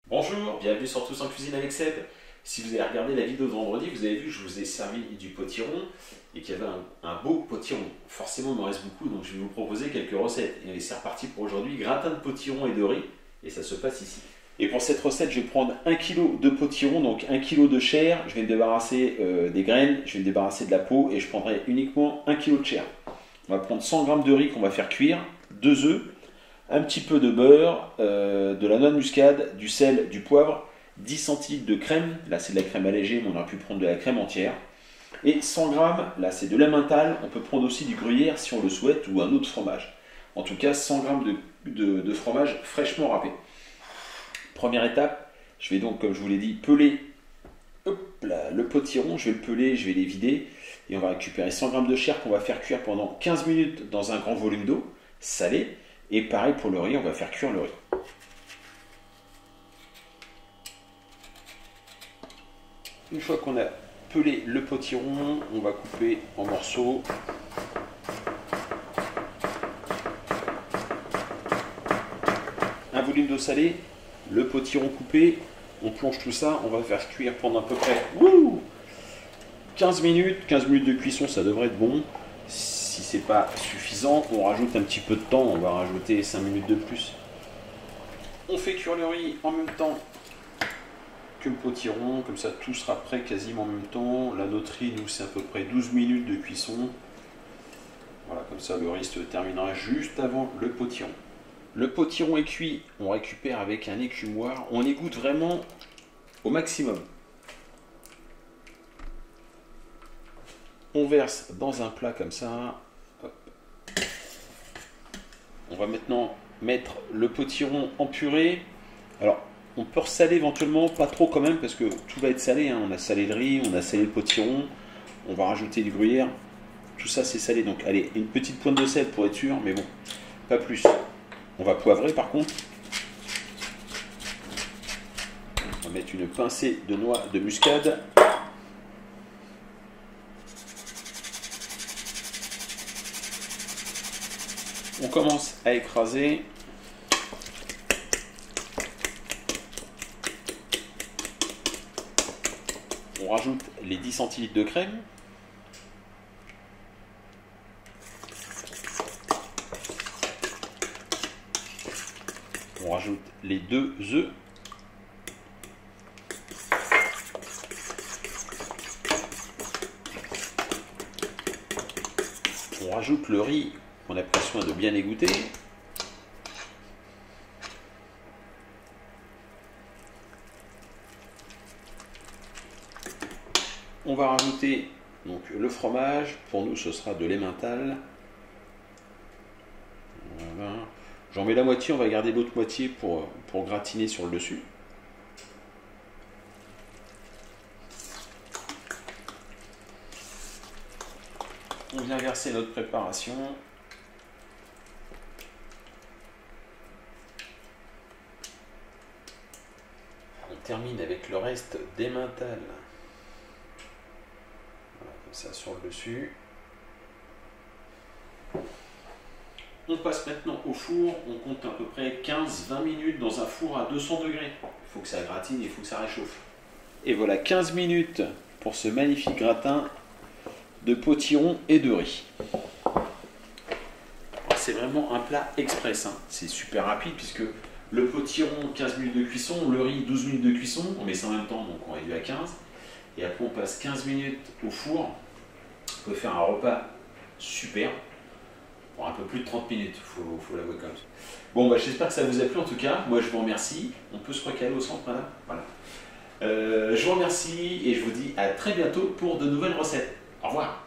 Bonjour, bienvenue sur Tous en Cuisine avec Seb. Si vous avez regardé la vidéo de vendredi, vous avez vu que je vous ai servi du potiron et qu'il y avait un beau potiron. Forcément, il m'en reste beaucoup, donc je vais vous proposer quelques recettes. Et c'est reparti pour aujourd'hui, gratin de potiron et de riz, et ça se passe ici. Et pour cette recette, je vais prendre 1 kg de potiron, donc 1 kg de chair. Je vais me débarrasser des graines, je vais me débarrasser de la peau et je prendrai uniquement 1 kg de chair. On va prendre 100 g de riz qu'on va faire cuire, 2 œufs, un petit peu de beurre, de la noix de muscade, du sel, du poivre, 10 centilitres de crème, là c'est de la crème allégée, mais on aurait pu prendre de la crème entière, et 100 g, là c'est de l'emmental, on peut prendre aussi du gruyère si on le souhaite, ou un autre fromage. En tout cas 100 g de fromage fraîchement râpé. Première étape, je vais donc, comme je vous l'ai dit, peler le potiron, je vais le peler, je vais les vider, et on va récupérer 100 g de chair qu'on va faire cuire pendant 15 minutes dans un grand volume d'eau, salé. Et pareil pour le riz, on va faire cuire le riz. Une fois qu'on a pelé le potiron, on va couper en morceaux. Un volume d'eau salée, le potiron coupé, on plonge tout ça, on va faire cuire pendant à peu près 15 minutes. 15 minutes de cuisson, ça devrait être bon. Si c'est pas suffisant, on rajoute un petit peu de temps, on va rajouter 5 minutes de plus. On fait cuire le riz en même temps que le potiron, comme ça tout sera prêt quasiment en même temps. La notre riz, nous, c'est à peu près 12 minutes de cuisson. Voilà, comme ça le riz se terminera juste avant le potiron. Le potiron est cuit, on récupère avec un écumoire, on égoutte vraiment au maximum. On verse dans un plat comme ça. Hop. On va maintenant mettre le potiron en purée. Alors, on peut ressaler éventuellement, pas trop quand même, parce que tout va être salé. On a salé le riz, on a salé le potiron. On va rajouter du gruyère. Tout ça, c'est salé. Donc, allez, une petite pointe de sel pour être sûr, mais bon, pas plus. On va poivrer par contre. On va mettre une pincée de noix de muscade. On commence à écraser. On rajoute les 10 centilitres de crème. On rajoute les 2 œufs. On rajoute le riz qu'on a pris soin de bien égoutter. On va rajouter donc le fromage. Pour nous, ce sera de l'emmental. Voilà. J'en mets la moitié, on va garder l'autre moitié pour gratiner sur le dessus. On vient verser notre préparation. On termine avec le reste d'emmental. Voilà, comme ça sur le dessus. On passe maintenant au four. On compte à peu près 15-20 minutes dans un four à 200 degrés. Il faut que ça gratine, il faut que ça réchauffe. Et voilà 15 minutes pour ce magnifique gratin de potiron et de riz. C'est vraiment un plat express, hein. C'est super rapide puisque le potiron 15 minutes de cuisson, le riz 12 minutes de cuisson, on met ça en même temps donc on réduit à 15. Et après on passe 15 minutes au four. On peut faire un repas super pour un peu plus de 30 minutes, faut l'avouer comme ça. Bon bah j'espère que ça vous a plu en tout cas, moi je vous remercie. On peut se recaler au centre là, voilà. Je vous remercie et je vous dis à très bientôt pour de nouvelles recettes. Au revoir.